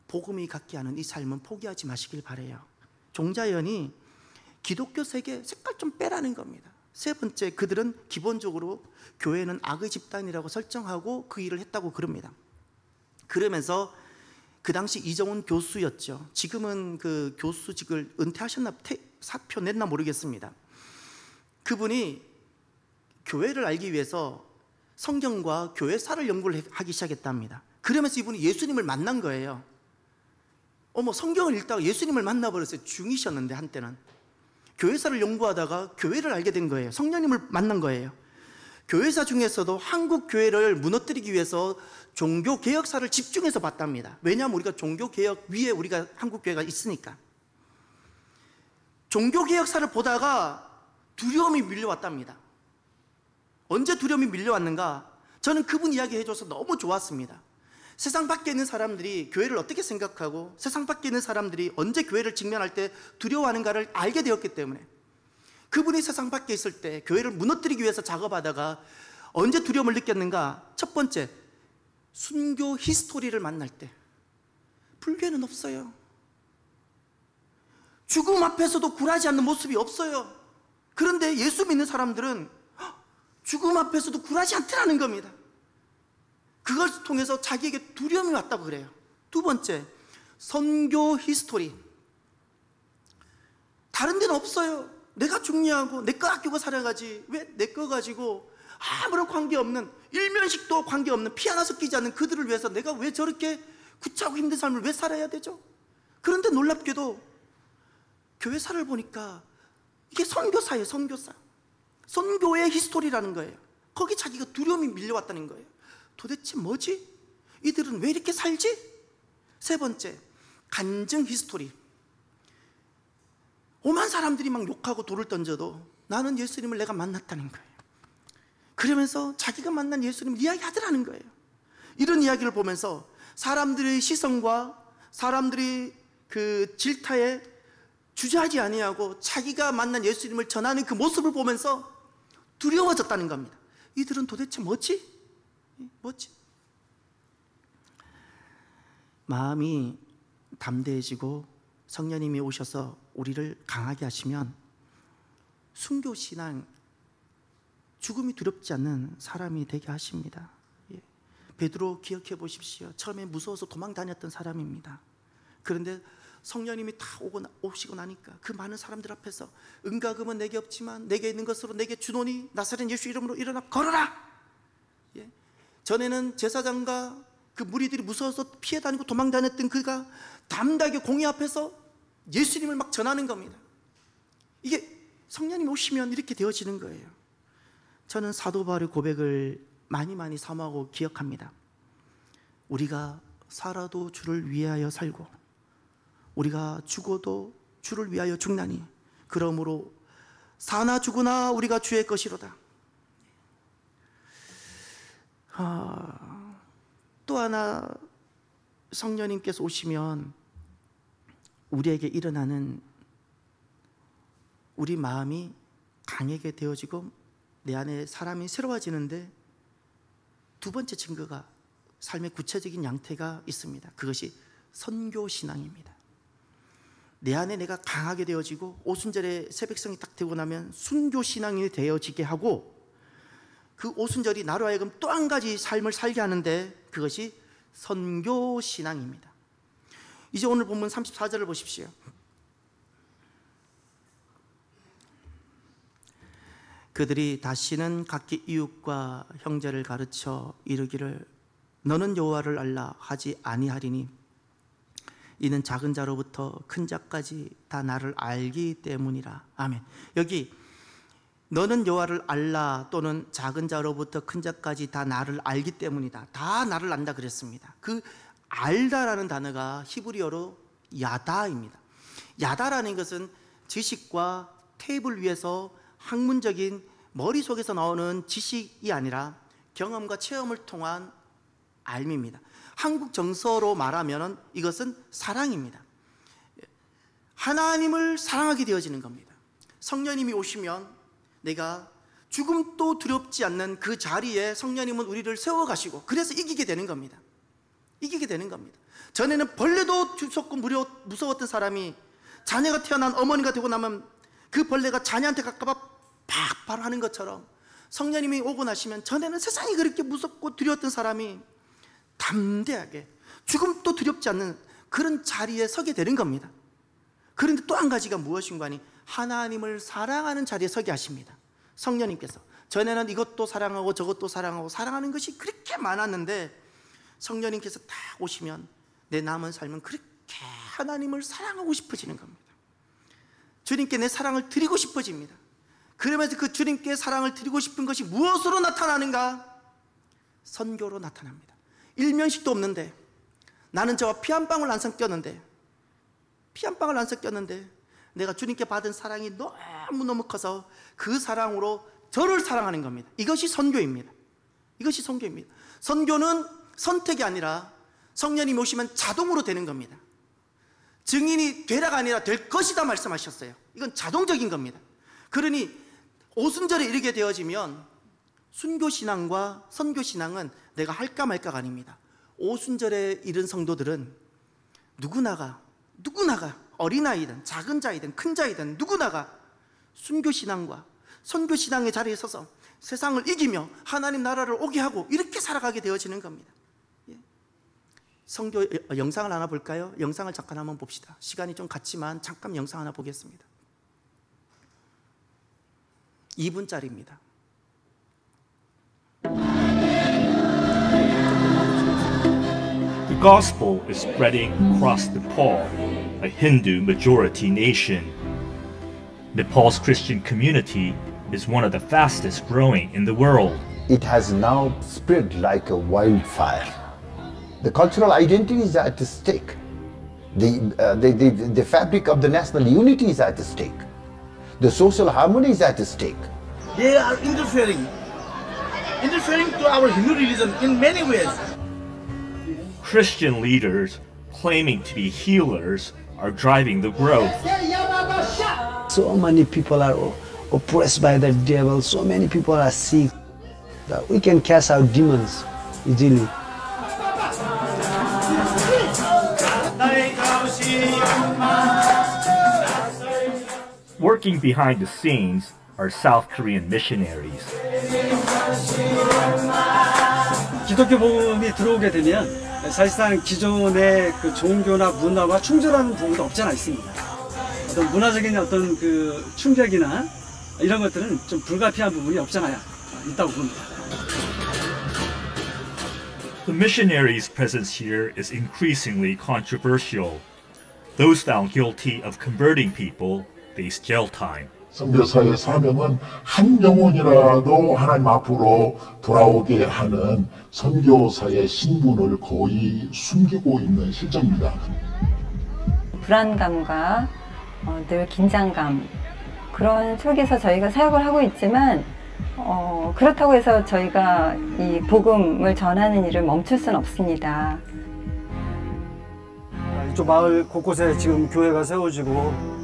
복음이 갖게 하는 이 삶은 포기하지 마시길 바라요. 종자연이 기독교 세계 색깔 좀 빼라는 겁니다. 세 번째, 그들은 기본적으로 교회는 악의 집단이라고 설정하고 그 일을 했다고 그럽니다. 그러면서 그 당시 이정훈 교수였죠. 지금은 그 교수직을 은퇴하셨나, 사표 냈나 모르겠습니다. 그분이 교회를 알기 위해서 성경과 교회사를 연구를 하기 시작했답니다. 그러면서 이분이 예수님을 만난 거예요. 성경을 읽다가 예수님을 만나버렸어요. 중2셨는데 한때는. 교회사를 연구하다가 교회를 알게 된 거예요. 성령님을 만난 거예요. 교회사 중에서도 한국 교회를 무너뜨리기 위해서 종교개혁사를 집중해서 봤답니다. 왜냐하면 우리가 종교개혁 위에 우리가 한국 교회가 있으니까. 종교개혁사를 보다가 두려움이 밀려왔답니다. 언제 두려움이 밀려왔는가? 저는 그분 이야기 해줘서 너무 좋았습니다. 세상 밖에 있는 사람들이 교회를 어떻게 생각하고 세상 밖에 있는 사람들이 언제 교회를 직면할 때 두려워하는가를 알게 되었기 때문에, 그분이 세상 밖에 있을 때 교회를 무너뜨리기 위해서 작업하다가 언제 두려움을 느꼈는가? 첫 번째, 순교 히스토리를 만날 때. 불교에는 없어요. 죽음 앞에서도 굴하지 않는 모습이 없어요. 그런데 예수 믿는 사람들은 죽음 앞에서도 굴하지 않더라는 겁니다. 그걸 통해서 자기에게 두려움이 왔다고 그래요. 두 번째, 선교 히스토리. 다른 데는 없어요. 내가 중요하고 내 거 아끼고 살아가지, 왜 내 거 가지고 아무런 관계없는, 일면식도 관계없는, 피 하나 섞이지 않는 그들을 위해서 내가 왜 저렇게 구차하고 힘든 삶을 왜 살아야 되죠? 그런데 놀랍게도 교회사를 보니까 이게 선교사예요. 선교사. 선교의 히스토리라는 거예요. 거기 자기가 두려움이 밀려왔다는 거예요. 도대체 뭐지? 이들은 왜 이렇게 살지? 세 번째, 간증 히스토리. 오만 사람들이 막 욕하고 돌을 던져도 나는 예수님을 내가 만났다는 거예요. 그러면서 자기가 만난 예수님을 이야기하더라는 거예요. 이런 이야기를 보면서 사람들의 시선과 사람들이 그 질타에 주저하지 아니하고 자기가 만난 예수님을 전하는 그 모습을 보면서 두려워졌다는 겁니다. 이들은 도대체 뭐지? 뭐지? 마음이 담대해지고 성령님이 오셔서 우리를 강하게 하시면 순교신앙, 죽음이 두렵지 않는 사람이 되게 하십니다. 베드로 기억해 보십시오. 처음에 무서워서 도망 다녔던 사람입니다. 그런데 성령님이 다 오시고 나니까 그 많은 사람들 앞에서 은과금은 내게 없지만 내게 있는 것으로 내게 주노니 나사렛 예수 이름으로 일어나 걸어라. 전에는 제사장과 그 무리들이 무서워서 피해 다니고 도망 다녔던 그가 담대하게 공의 앞에서 예수님을 막 전하는 겁니다. 이게 성령님이 오시면 이렇게 되어지는 거예요. 저는 사도 바울의 고백을 많이 사모하고 기억합니다. 우리가 살아도 주를 위하여 살고 우리가 죽어도 주를 위하여 죽나니 그러므로 사나 죽으나 우리가 주의 것이로다. 또 하나, 성령님께서 오시면 우리에게 일어나는, 우리 마음이 강하게 되어지고 내 안에 사람이 새로워지는데 두 번째 증거가, 삶의 구체적인 양태가 있습니다. 그것이 선교신앙입니다. 내 안에 내가 강하게 되어지고 오순절에 새벽성이 딱 되고 나면 순교신앙이 되어지게 하고, 그 오순절이 나로 하여금 또 한 가지 삶을 살게 하는데 그것이 선교신앙입니다. 이제 오늘 본문 34절을 보십시오. 그들이 다시는 각기 이웃과 형제를 가르쳐 이르기를 너는 여호와를 알라 하지 아니하리니 이는 작은 자로부터 큰 자까지 다 나를 알기 때문이라. 아멘. 여기 너는 여호와를 알라 또는 작은 자로부터 큰 자까지 다 나를 알기 때문이다. 다 나를 안다 그랬습니다. 그 알다라는 단어가 히브리어로 야다입니다. 야다라는 것은 지식과 테이블 위에서 학문적인 머릿속에서 나오는 지식이 아니라 경험과 체험을 통한 알미입니다. 한국 정서로 말하면 이것은 사랑입니다. 하나님을 사랑하게 되어지는 겁니다. 성령님이 오시면 내가 죽음도 두렵지 않는 그 자리에 성령님은 우리를 세워가시고 그래서 이기게 되는 겁니다. 이기게 되는 겁니다. 전에는 벌레도 무섭고 무서웠던 사람이 자녀가 태어난 어머니가 되고 나면 그 벌레가 자녀한테 가까워 바로 하는 것처럼 성령님이 오고 나시면 전에는 세상이 그렇게 무섭고 두려웠던 사람이 담대하게 죽음도 두렵지 않는 그런 자리에 서게 되는 겁니다. 그런데 또 한 가지가 무엇인가 하니 하나님을 사랑하는 자리에 서게 하십니다. 성령님께서 전에는 이것도 사랑하고 저것도 사랑하고 사랑하는 것이 그렇게 많았는데 성령님께서 딱 오시면 내 남은 삶은 그렇게 하나님을 사랑하고 싶어지는 겁니다. 주님께 내 사랑을 드리고 싶어집니다. 그러면서 그 주님께 사랑을 드리고 싶은 것이 무엇으로 나타나는가? 선교로 나타납니다. 일면식도 없는데 나는 저와 피 한 방울 안 섞였는데 내가 주님께 받은 사랑이 너무너무 커서 그 사랑으로 저를 사랑하는 겁니다. 이것이 선교입니다. 이것이 선교입니다. 선교는 선택이 아니라 성령님이 오시면 자동으로 되는 겁니다. 증인이 되라가 아니라 될 것이다 말씀하셨어요. 이건 자동적인 겁니다. 그러니 오순절에 이르게 되어지면 순교신앙과 선교신앙은 내가 할까 말까가 아닙니다. 오순절에 이른 성도들은 누구나가 어린아이든 작은 자이든 큰 자이든 누구나가 순교신앙과 선교신앙의 자리에 서서 세상을 이기며 하나님 나라를 오게 하고 이렇게 살아가게 되어지는 겁니다. 성교 영상을 하나 볼까요? 영상을 잠깐 한번 봅시다. 시간이 좀 갔지만 잠깐 영상 하나 보겠습니다. 2분짜리입니다. The gospel is spreading across Nepal, a Hindu majority nation. Nepal's Christian community is one of the fastest growing in the world. It has now spread like a wildfire. The cultural identity is at stake. The fabric of the national unity is at stake. The social harmony is at stake. They are interfering to our Hindu religion in many ways. Christian leaders claiming to be healers are driving the growth. So many people are oppressed by the devil, so many people are sick. We can cast out demons easily. Working behind the scenes are South Korean missionaries. 기독교 복음이 들어오게 되면 사실상 기존의 그 종교나 문화와 충돌하는 부분도 없지 않아 있습니다. 어떤 문화적인 어떤 그 충격이나 이런 것들은 좀 불가피한 부분이 없잖아요. 있다고 봅니다. The missionaries' presence here is increasingly controversial. Those found guilty of converting people face jail time. 선교사의 사명은 한 영혼이라도 하나님 앞으로 돌아오게 하는 선교사의 신분을 거의 숨기고 있는 실정입니다. 불안감과 늘 긴장감 그런 속에서 저희가 사역을 하고 있지만 그렇다고 해서 저희가 이 복음을 전하는 일을 멈출 수는 없습니다. 이쪽 마을 곳곳에 지금 교회가 세워지고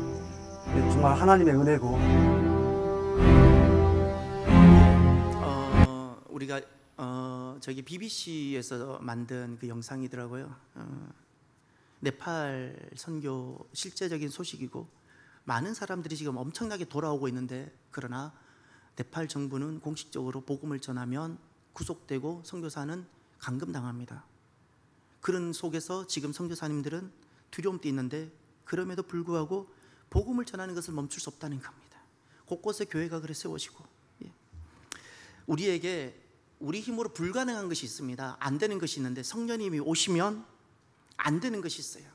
정말 하나님의 은혜고. 우리가 저기 BBC에서 만든 그 영상이더라고요. 네팔 선교 실제적인 소식이고 많은 사람들이 지금 엄청나게 돌아오고 있는데 그러나 네팔 정부는 공식적으로 복음을 전하면 구속되고 선교사는 감금당합니다. 그런 속에서 지금 선교사님들은 두려움도 있는데 그럼에도 불구하고 복음을 전하는 것을 멈출 수 없다는 겁니다. 곳곳에 교회가 그래 세워지고, 우리에게 우리 힘으로 불가능한 것이 있습니다. 안 되는 것이 있는데 성령님이 오시면 안 되는 것이 있어요.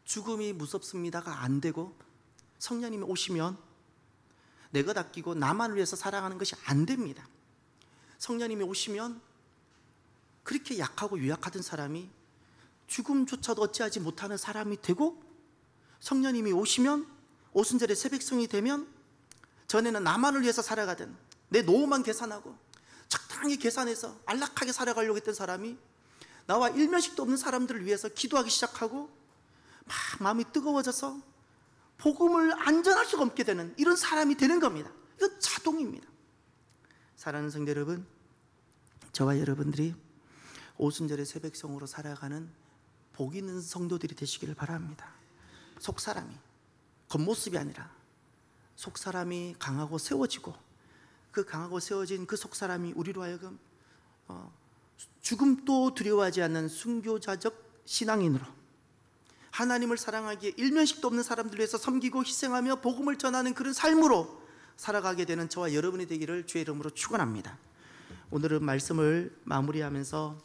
죽음이 무섭습니다가 안 되고, 성령님이 오시면 내 것 아끼고 나만을 위해서 살아가는 것이 안 됩니다. 성령님이 오시면 그렇게 약하고 유약하던 사람이 죽음조차도 어찌하지 못하는 사람이 되고, 성령님이 오시면 오순절의 새벽성이 되면 전에는 나만을 위해서 살아가던, 내 노후만 계산하고 적당히 계산해서 안락하게 살아가려고 했던 사람이 나와 일면식도 없는 사람들을 위해서 기도하기 시작하고 막 마음이 뜨거워져서 복음을 안전할 수가 없게 되는 이런 사람이 되는 겁니다. 이건 자동입니다. 사랑하는 성도 여러분, 저와 여러분들이 오순절의 새벽성으로 살아가는 복 있는 성도들이 되시기를 바랍니다. 속사람이, 겉모습이 아니라 속사람이 강하고 세워지고, 그 강하고 세워진 그 속사람이 우리로 하여금 죽음도 두려워하지 않는 순교자적 신앙인으로 하나님을 사랑하기에 일면식도 없는 사람들 위해서 섬기고 희생하며 복음을 전하는 그런 삶으로 살아가게 되는 저와 여러분이 되기를 주의 이름으로 축원합니다. 오늘은 말씀을 마무리하면서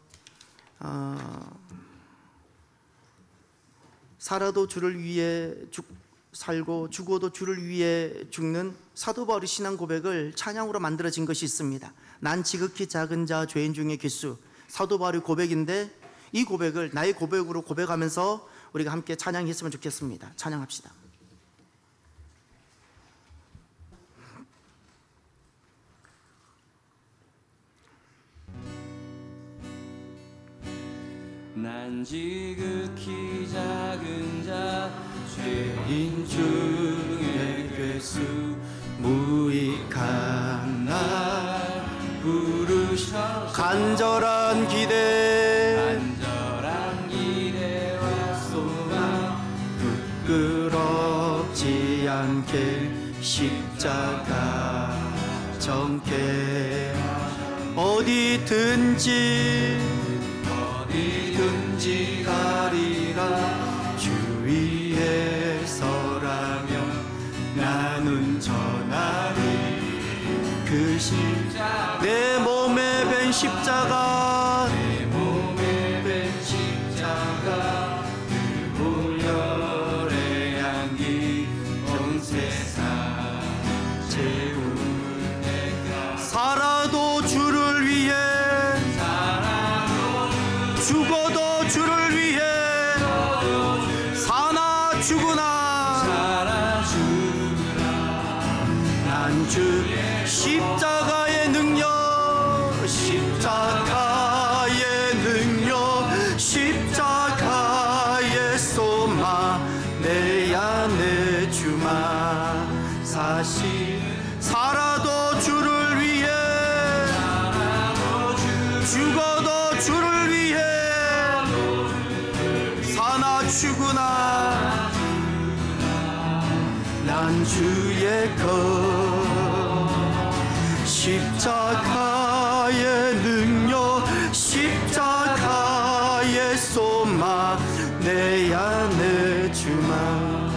살아도 주를 위해 살고 죽어도 주를 위해 죽는 사도 바울의 신앙 고백을 찬양으로 만들어진 것이 있습니다. 난 지극히 작은 자 죄인 중에 괴수, 사도 바울의 고백인데 이 고백을 나의 고백으로 고백하면서 우리가 함께 찬양했으면 좋겠습니다. 찬양합시다. 난 지극히 작은 자 죄인 중에 괴수, 무익한 날 부르셔 간절한 기대와 소망 부끄럽지 않게 십자가 정케 어디든지 가리라 주 위에 서라며 나는 전하리 그 십자가 내 몸에 밴 십자가 그 보혈의 향기 온 세상 채울 때가 살아도 주를 위해 죽어도 주를 위해 사나 죽으나 난 주 십자가의 능력 십자가의 소망 내 안에 주만 사실 살아도 주를 위해 죽어도 주를 위해 사나 죽으나 난 주의 것 십자가의 능력 십자가의 소망 내 안에 주만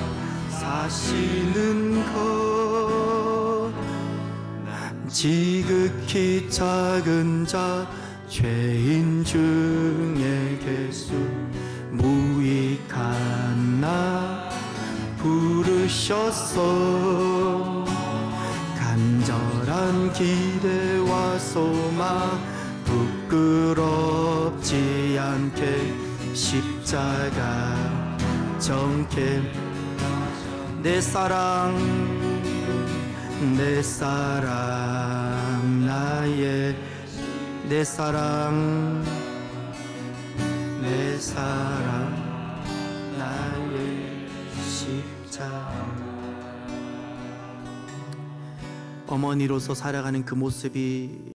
사시는 것 지극히 작은 자 죄인 중에 괴수 무익한 나 부르셨어 간절한 기대와 소망 부끄럽지 않게 십자가 정케 내 사랑 나의 내 사랑 나의 십자가 어머니로서 살아가는 그 모습이